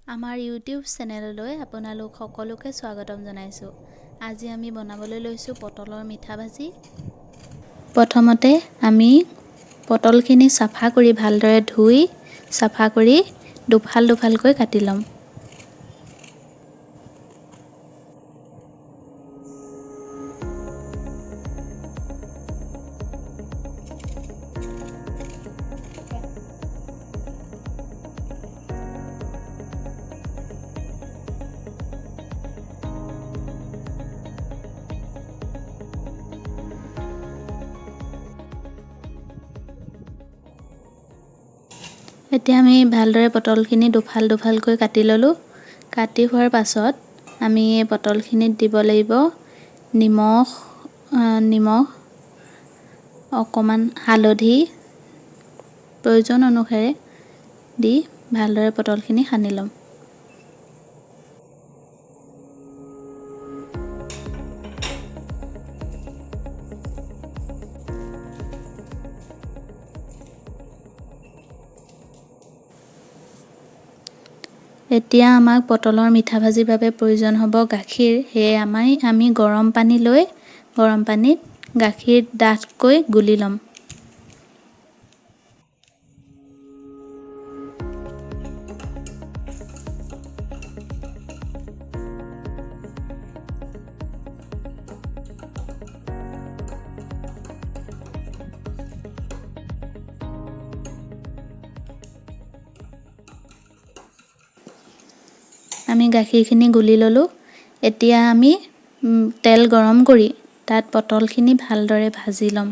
আমাৰ ইউটিউব চেনেললৈ আপোনালোক সকলোকে স্বাগতম জনাইছোঁ। আজি আমি বনাবলৈ লৈছোঁ পটলৰ মিঠা ভাজি। প্ৰথমতে আমি পটলখিনি চাফা কৰি ভালদৰে ধুই চাফা কৰি দুফাল দুফালকৈ কাটি ল'ম। এতিয়া আমি ভালদৰে পটলখিনি দুফাল দুফালকৈ কাটি ল'লোঁ। কাটি হোৱাৰ পাছত আমি এই পটলখিনিত দিব লাগিব নিমখ অকণমান হালধি প্ৰয়োজন অনুসাৰে দি ভালদৰে পটলখিনি সানি ল'ম। এতিয়া আমাক পটলৰ মিঠা ভাজিৰ বাবে প্ৰয়োজন হ'ব গাখীৰ। সেয়ে আমি গৰম পানী লৈ গৰম পানীত গাখীৰ ডাঠকৈ গুলি ল'ম। আমি গাখীৰখিনি গুলি ল'লোঁ। এতিয়া আমি তেল গৰম কৰি তাত পটলখিনি ভালদৰে ভাজি ল'ম।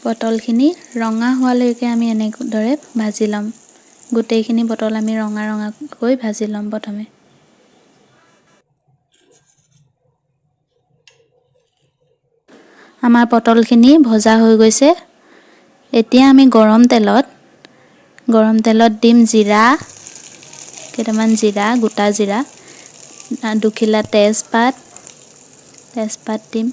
পটলখিনি ৰঙা হোৱালৈকে আমি এনেদৰে ভাজি ল'ম। গোটেইখিনি পটল আমি ৰঙাকৈ ভাজি ল'ম প্ৰথমে। আমাৰ পটলখিনি ভজা হৈ গৈছে। এতিয়া আমি গৰম তেলত দিম কেইটামান জিৰা, গোটা জিৰা, দুখিলা তেজপাত দিম।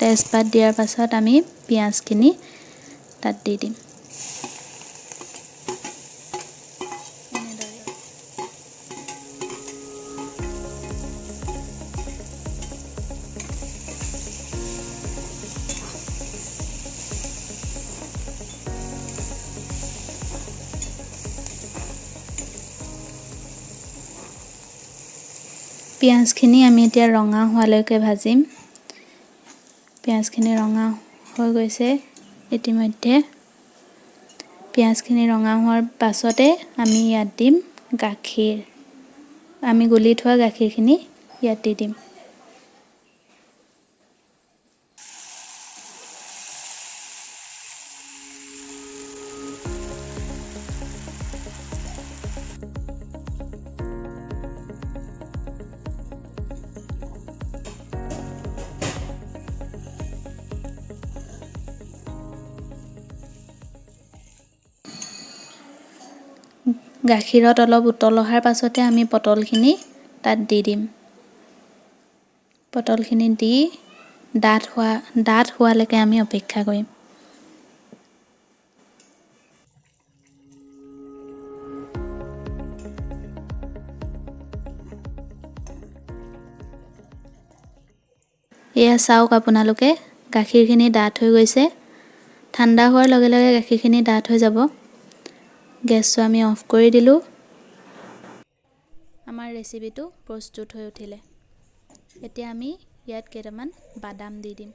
তেজপাত দিয়াৰ পাছত আমি পিঁয়াজখিনি তাত দি দিম। পিঁয়াজখিনি আমি এতিয়া ৰঙা হোৱালৈকে ভাজিম। পিঁয়াজখিনি ৰঙা হৈ গৈছে ইতিমধ্যে। পিঁয়াজখিনি ৰঙা হোৱাৰ পাছতে আমি ইয়াত দিম গাখীৰ। আমি গুলি থোৱা গাখীৰখিনি ইয়াত দি দিম। গাখীৰত অলপ উতল অহাৰ পাছতে আমি পটলখিনি তাত দি দিম। পটলখিনি দি ডাঠ হোৱালৈকে আমি অপেক্ষা কৰিম। এয়া চাওক আপোনালোকে গাখীৰখিনি ডাঠ হৈ গৈছে। ঠাণ্ডা হোৱাৰ লগে লগে গাখীৰখিনি ডাঠ হৈ যাব। গেছটো আমি অফ কৰি দিলোঁ। আমাৰ ৰেচিপিটো প্ৰস্তুত হৈ উঠিলে। এতিয়া আমি ইয়াত কেইটামান বাদাম দি দিম।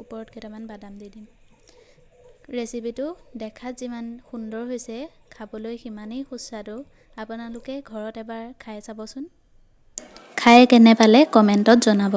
ওপৰত কেইটামান বাদাম দি দিম। ৰেচিপিটো দেখাত যিমান সুন্দৰ হৈছে, খাবলৈ সিমানেই সুস্বাদু। আপোনালোকে ঘৰত এবাৰ খাই চাবচোন। খাই কেনে পালে কমেণ্টত জনাব।